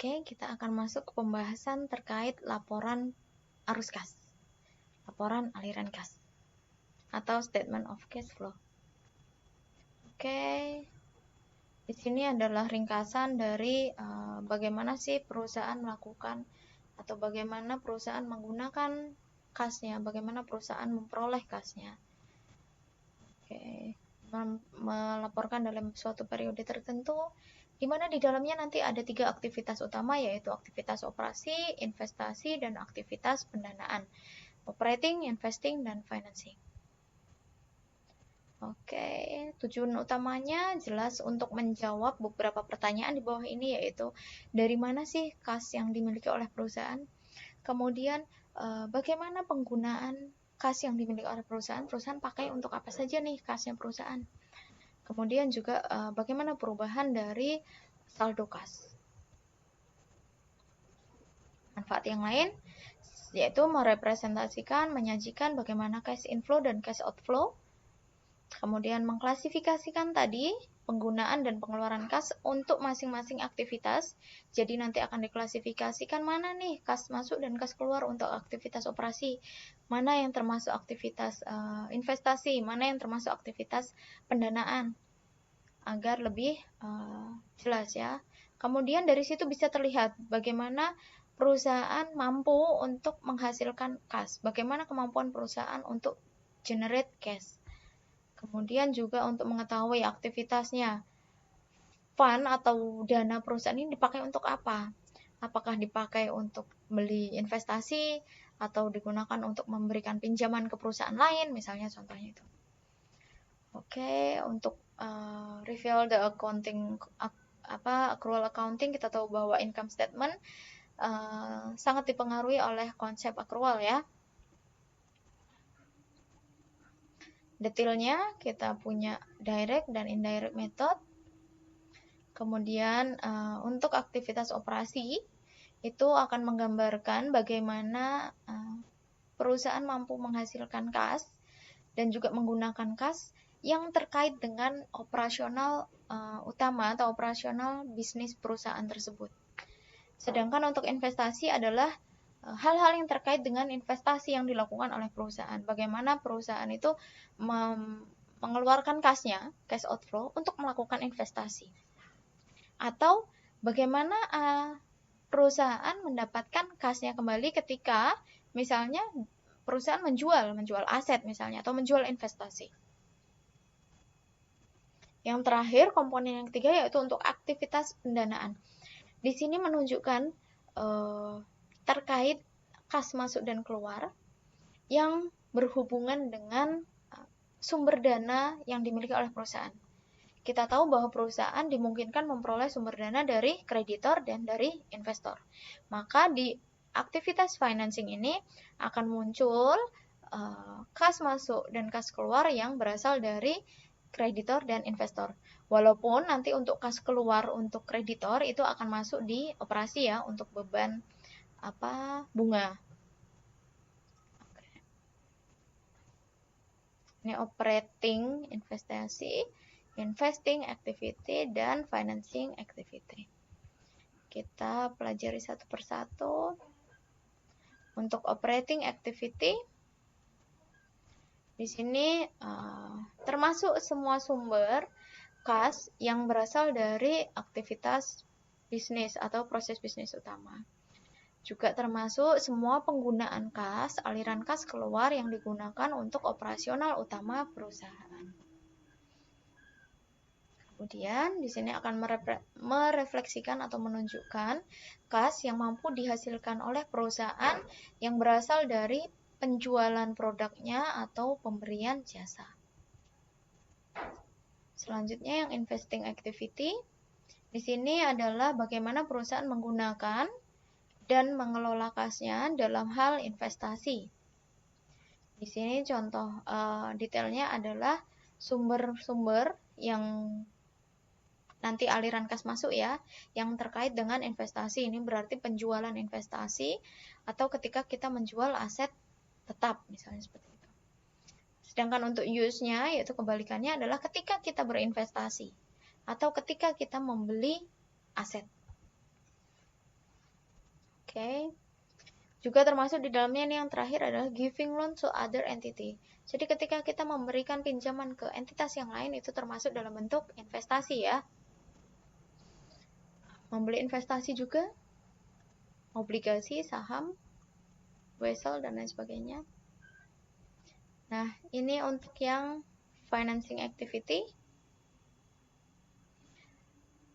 Oke, kita akan masuk ke pembahasan terkait laporan arus kas, laporan aliran kas, atau statement of cash flow. Oke, di sini adalah ringkasan dari bagaimana sih perusahaan melakukan atau bagaimana perusahaan menggunakan kasnya, bagaimana perusahaan memperoleh kasnya. Oke, melaporkan dalam suatu periode tertentu, di mana di dalamnya nanti ada 3 aktivitas utama, yaitu aktivitas operasi, investasi, dan aktivitas pendanaan. Operating, investing, dan financing. Oke, tujuan utamanya jelas untuk menjawab beberapa pertanyaan di bawah ini, yaitu dari mana sih kas yang dimiliki oleh perusahaan, kemudian bagaimana penggunaan kas yang dimiliki oleh perusahaan pakai untuk apa saja nih kasnya perusahaan, kemudian juga bagaimana perubahan dari saldo kas. Manfaat yang lain yaitu merepresentasikan, menyajikan bagaimana cash inflow dan cash outflow. Kemudian mengklasifikasikan tadi penggunaan dan pengeluaran kas untuk masing-masing aktivitas. Jadi nanti akan diklasifikasikan mana nih kas masuk dan kas keluar untuk aktivitas operasi, mana yang termasuk aktivitas investasi, mana yang termasuk aktivitas pendanaan, agar lebih jelas ya. Kemudian dari situ bisa terlihat bagaimana perusahaan mampu untuk menghasilkan kas, bagaimana kemampuan perusahaan untuk generate cash. Kemudian juga untuk mengetahui aktivitasnya, fund atau dana perusahaan ini dipakai untuk apa? Apakah dipakai untuk beli investasi atau digunakan untuk memberikan pinjaman ke perusahaan lain, misalnya contohnya itu. Oke, untuk review the accounting, accrual accounting, kita tahu bahwa income statement sangat dipengaruhi oleh konsep accrual ya. Detailnya kita punya direct dan indirect method. Kemudian untuk aktivitas operasi itu akan menggambarkan bagaimana perusahaan mampu menghasilkan kas dan juga menggunakan kas yang terkait dengan operasional utama atau operasional bisnis perusahaan tersebut. Sedangkan untuk investasi adalah hal-hal yang terkait dengan investasi yang dilakukan oleh perusahaan. Bagaimana perusahaan itu mengeluarkan kasnya, cash outflow, untuk melakukan investasi. Atau bagaimana perusahaan mendapatkan kasnya kembali ketika misalnya perusahaan menjual aset misalnya, atau menjual investasi. Yang terakhir, komponen yang ketiga yaitu untuk aktivitas pendanaan. Di sini menunjukkan terkait kas masuk dan keluar yang berhubungan dengan sumber dana yang dimiliki oleh perusahaan. Kita tahu bahwa perusahaan dimungkinkan memperoleh sumber dana dari kreditor dan dari investor. Maka di aktivitas financing ini akan muncul kas masuk dan kas keluar yang berasal dari kreditor dan investor. Walaupun nanti untuk kas keluar untuk kreditor itu akan masuk di operasi ya, untuk beban bunga. Ini operating investasi, investing activity, dan financing activity. Kita pelajari satu persatu. Untuk operating activity, di sini termasuk semua sumber kas yang berasal dari aktivitas bisnis atau proses bisnis utama. Juga termasuk semua penggunaan kas, aliran kas keluar yang digunakan untuk operasional utama perusahaan. Kemudian di sini akan merefleksikan atau menunjukkan kas yang mampu dihasilkan oleh perusahaan yang berasal dari penjualan produknya atau pemberian jasa. Selanjutnya yang investing activity. Di sini adalah bagaimana perusahaan menggunakan dan mengelola kasnya dalam hal investasi. Di sini contoh detailnya adalah sumber-sumber yang nanti aliran kas masuk ya, yang terkait dengan investasi. Ini berarti penjualan investasi atau ketika kita menjual aset tetap, misalnya seperti itu. Sedangkan untuk use-nya, yaitu kebalikannya adalah ketika kita berinvestasi atau ketika kita membeli aset. Oke. Juga termasuk di dalamnya ini yang terakhir adalah giving loan to other entity. Jadi ketika kita memberikan pinjaman ke entitas yang lain itu termasuk dalam bentuk investasi ya. Membeli investasi juga, obligasi, saham, wesel dan lain sebagainya. Nah, ini untuk yang financing activity.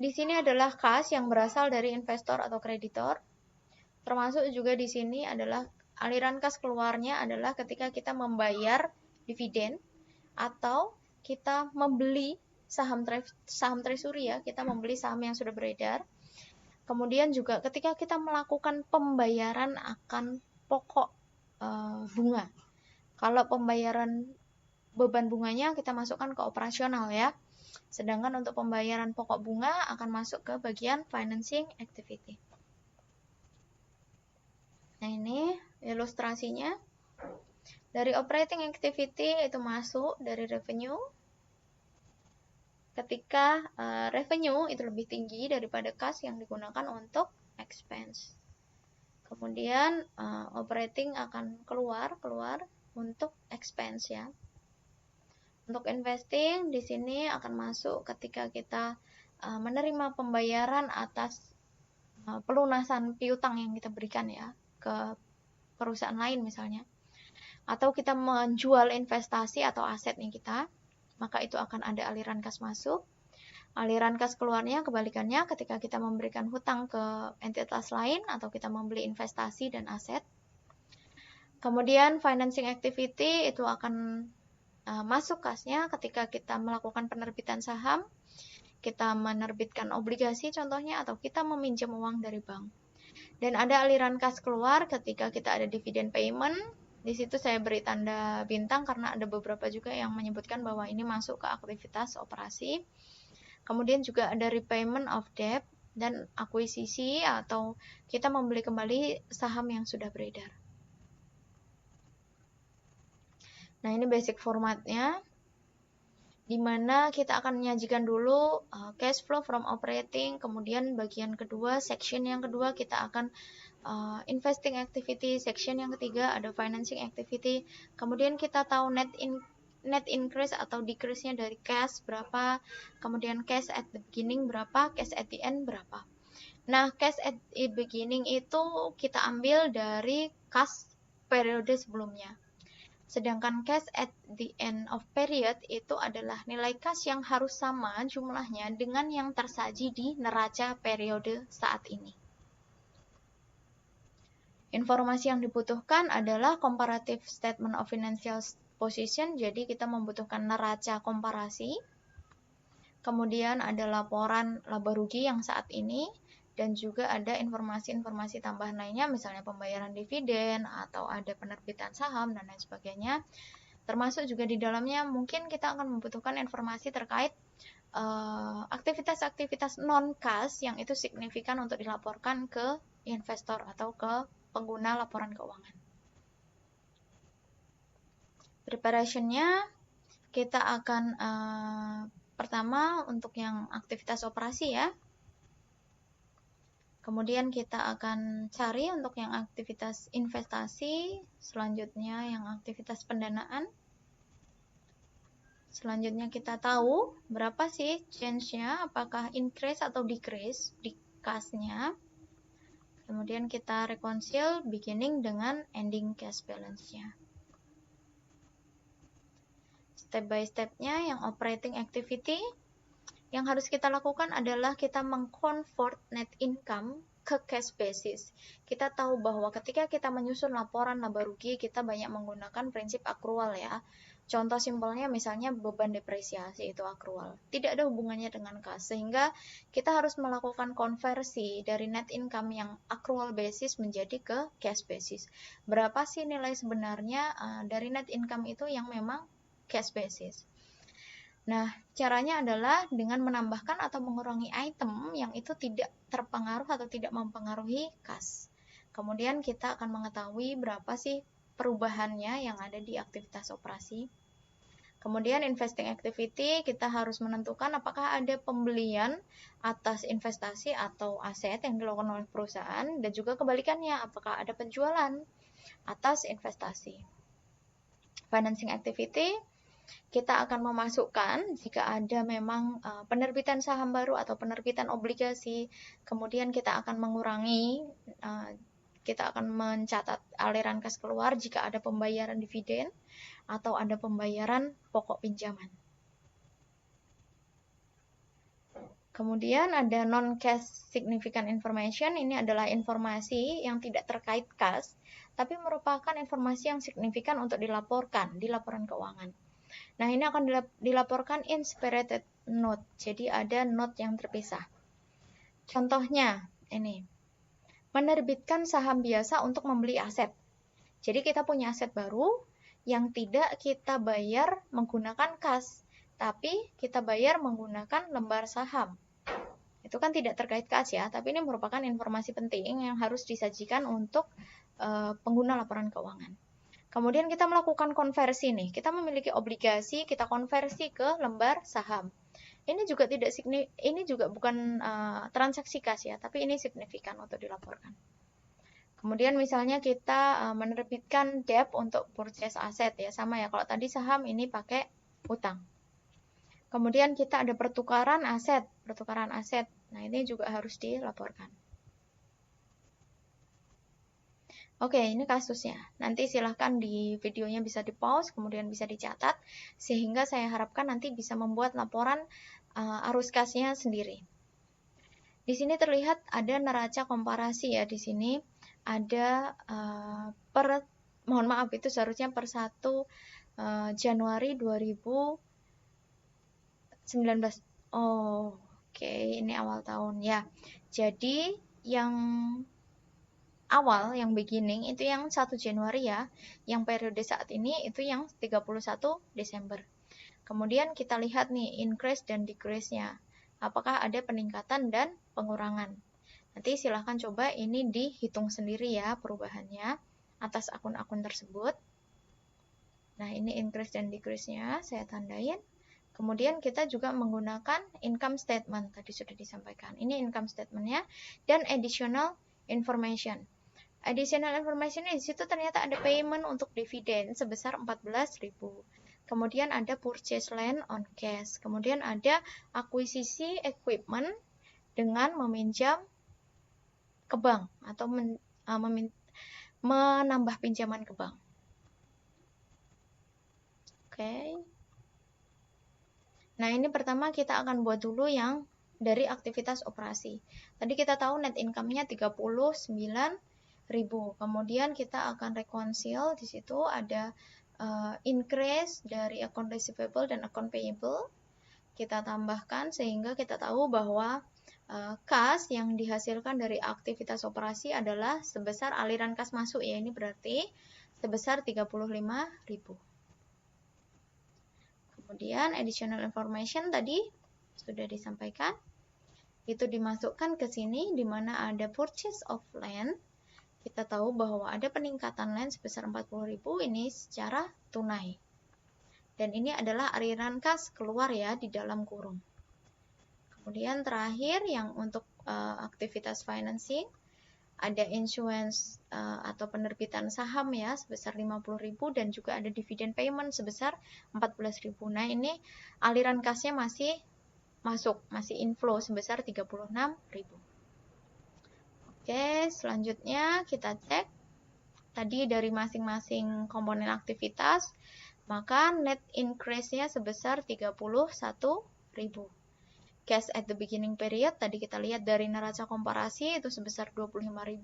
Di sini adalah kas yang berasal dari investor atau kreditor. Termasuk juga di sini adalah aliran kas keluarnya adalah ketika kita membayar dividen atau kita membeli saham treasury ya, kita membeli saham yang sudah beredar. Kemudian juga ketika kita melakukan pembayaran akan pokok bunga. Kalau pembayaran beban bunganya kita masukkan ke operasional ya. Sedangkan untuk pembayaran pokok bunga akan masuk ke bagian financing activity. Nah, ini ilustrasinya. Dari operating activity itu masuk dari revenue. Ketika revenue itu lebih tinggi daripada kas yang digunakan untuk expense. Kemudian operating akan keluar untuk expense ya. Untuk investing di sini akan masuk ketika kita menerima pembayaran atas pelunasan piutang yang kita berikan ya ke perusahaan lain misalnya. Atau kita menjual investasi atau asetnya kita, maka itu akan ada aliran kas masuk. Aliran kas keluarnya kebalikannya ketika kita memberikan hutang ke entitas lain atau kita membeli investasi dan aset. Kemudian financing activity itu akan masuk kasnya ketika kita melakukan penerbitan saham, kita menerbitkan obligasi contohnya, atau kita meminjam uang dari bank. Dan ada aliran kas keluar ketika kita ada dividend payment. Di situ saya beri tanda bintang karena ada beberapa juga yang menyebutkan bahwa ini masuk ke aktivitas operasi. Kemudian juga ada repayment of debt dan akuisisi atau kita membeli kembali saham yang sudah beredar. Nah, ini basic formatnya, di mana kita akan menyajikan dulu cash flow from operating, kemudian bagian kedua, section yang kedua kita akan investing activity, section yang ketiga ada financing activity, kemudian kita tahu net increase atau decrease-nya dari cash berapa, kemudian cash at the beginning berapa, cash at the end berapa. Nah, cash at the beginning itu kita ambil dari kas periode sebelumnya. Sedangkan cash at the end of period itu adalah nilai kas yang harus sama jumlahnya dengan yang tersaji di neraca periode saat ini. Informasi yang dibutuhkan adalah comparative statement of financial position, jadi kita membutuhkan neraca komparasi. Kemudian ada laporan laba rugi yang saat ini, dan juga ada informasi-informasi tambahan lainnya, misalnya pembayaran dividen atau ada penerbitan saham dan lain sebagainya. Termasuk juga di dalamnya mungkin kita akan membutuhkan informasi terkait aktivitas-aktivitas non-kas yang itu signifikan untuk dilaporkan ke investor atau ke pengguna laporan keuangan. Preparationnya kita akan pertama untuk yang aktivitas operasi ya. Kemudian kita akan cari untuk yang aktivitas investasi, selanjutnya yang aktivitas pendanaan. Selanjutnya kita tahu berapa sih change-nya, apakah increase atau decrease di kas-nya. Kemudian kita reconcile beginning dengan ending cash balance-nya. Step by step-nya yang operating activity, yang harus kita lakukan adalah kita meng-convert net income ke cash basis. Kita tahu bahwa ketika kita menyusun laporan laba rugi, kita banyak menggunakan prinsip accrual ya. Contoh simpelnya misalnya beban depresiasi itu accrual. Tidak ada hubungannya dengan kas, sehingga kita harus melakukan konversi dari net income yang accrual basis menjadi ke cash basis. Berapa sih nilai sebenarnya dari net income itu yang memang cash basis? Nah, caranya adalah dengan menambahkan atau mengurangi item yang itu tidak terpengaruh atau tidak mempengaruhi kas. Kemudian kita akan mengetahui berapa sih perubahannya yang ada di aktivitas operasi. Kemudian investing activity, kita harus menentukan apakah ada pembelian atas investasi atau aset yang dilakukan oleh perusahaan, dan juga kebalikannya, apakah ada penjualan atas investasi. Financing activity, kita akan memasukkan jika ada memang penerbitan saham baru atau penerbitan obligasi, kemudian kita akan mengurangi, kita akan mencatat aliran kas keluar jika ada pembayaran dividen atau ada pembayaran pokok pinjaman. Kemudian ada non-cash significant information, ini adalah informasi yang tidak terkait kas, tapi merupakan informasi yang signifikan untuk dilaporkan di laporan keuangan. Nah, ini akan dilaporkan in separated note, jadi ada note yang terpisah. Contohnya, ini, menerbitkan saham biasa untuk membeli aset. Jadi kita punya aset baru yang tidak kita bayar menggunakan kas, tapi kita bayar menggunakan lembar saham. Itu kan tidak terkait kas ya, tapi ini merupakan informasi penting yang harus disajikan untuk pengguna laporan keuangan. Kemudian kita melakukan konversi nih, kita memiliki obligasi, kita konversi ke lembar saham. Ini juga bukan transaksi kas ya, tapi ini signifikan untuk dilaporkan. Kemudian misalnya kita menerbitkan debt untuk purchase aset ya, sama ya, kalau tadi saham ini pakai utang. Kemudian kita ada pertukaran aset. Nah, ini juga harus dilaporkan. Oke, ini kasusnya. Nanti silahkan di videonya bisa di-pause, kemudian bisa dicatat, sehingga saya harapkan nanti bisa membuat laporan arus kasnya sendiri. Di sini terlihat ada neraca komparasi ya, di sini ada mohon maaf, itu seharusnya per 1 Januari 2019. Oke, ini awal tahun ya. Jadi yang awal, yang beginning itu yang 1 Januari ya, yang periode saat ini itu yang 31 Desember. Kemudian kita lihat nih increase dan decrease-nya. Apakah ada peningkatan dan pengurangan. Nanti silahkan coba ini dihitung sendiri ya perubahannya atas akun-akun tersebut. Nah, ini increase dan decrease-nya saya tandain. Kemudian kita juga menggunakan income statement, tadi sudah disampaikan. Ini income statement-nya dan additional information. Additional information di situ ternyata ada payment untuk dividen sebesar 14.000. Kemudian ada purchase land on cash. Kemudian ada akuisisi equipment dengan meminjam ke bank atau menambah pinjaman ke bank. Oke. Nah, ini pertama kita akan buat dulu yang dari aktivitas operasi. Tadi kita tahu net income-nya 39.000. Kemudian kita akan reconcile, di situ ada increase dari account receivable dan account payable. Kita tambahkan sehingga kita tahu bahwa kas yang dihasilkan dari aktivitas operasi adalah sebesar aliran kas masuk ya, ini berarti sebesar 35.000. Kemudian additional information tadi sudah disampaikan, itu dimasukkan ke sini di mana ada purchase of land. Kita tahu bahwa ada peningkatan land sebesar 40.000 ini secara tunai. Dan ini adalah aliran kas keluar ya di dalam kurung. Kemudian terakhir yang untuk aktivitas financing, ada issuance atau penerbitan saham ya sebesar 50.000 dan juga ada dividend payment sebesar 14.000. Nah, ini aliran kasnya masih masuk, masih inflow sebesar 36.000. Oke, selanjutnya kita cek tadi dari masing-masing komponen aktivitas, maka net increase-nya sebesar 31.000. Cash at the beginning period, tadi kita lihat dari neraca komparasi itu sebesar 25.000,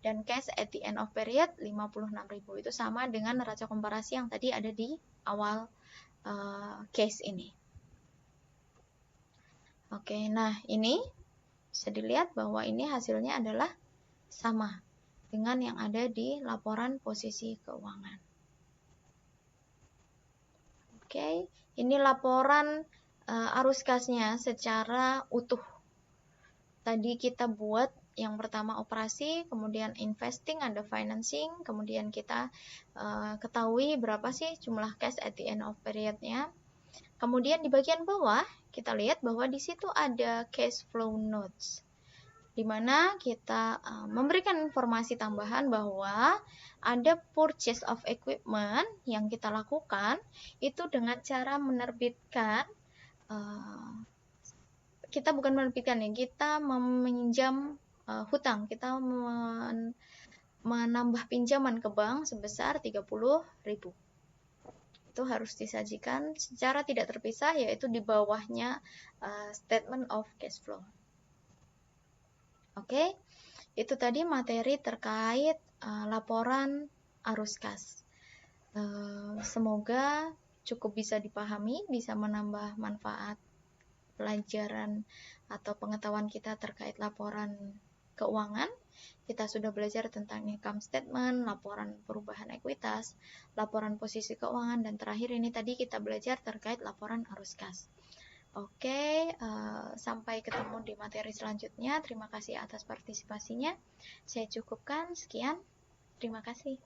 dan cash at the end of period 56.000. Itu sama dengan neraca komparasi yang tadi ada di awal case ini. Oke, nah ini bisa dilihat bahwa ini hasilnya adalah sama dengan yang ada di laporan posisi keuangan. Oke, ini laporan arus kasnya secara utuh. Tadi kita buat yang pertama operasi, kemudian investing, ada financing, kemudian kita ketahui berapa sih jumlah cash at the end of periodnya. Kemudian di bagian bawah kita lihat bahwa di situ ada cash flow notes, di mana kita memberikan informasi tambahan bahwa ada purchase of equipment yang kita lakukan itu dengan cara menerbitkan, kita bukan menerbitkan ya, kita meminjam hutang, kita menambah pinjaman ke bank sebesar 30.000. Itu harus disajikan secara tidak terpisah, yaitu di bawahnya statement of cash flow. Oke, itu tadi materi terkait laporan arus kas. Semoga cukup bisa dipahami, bisa menambah manfaat pelajaran atau pengetahuan kita terkait laporan keuangan. Kita sudah belajar tentang income statement, laporan perubahan ekuitas, laporan posisi keuangan, dan terakhir ini tadi kita belajar terkait laporan arus kas. Oke, sampai ketemu di materi selanjutnya. Terima kasih atas partisipasinya. Saya cukupkan, sekian. Terima kasih.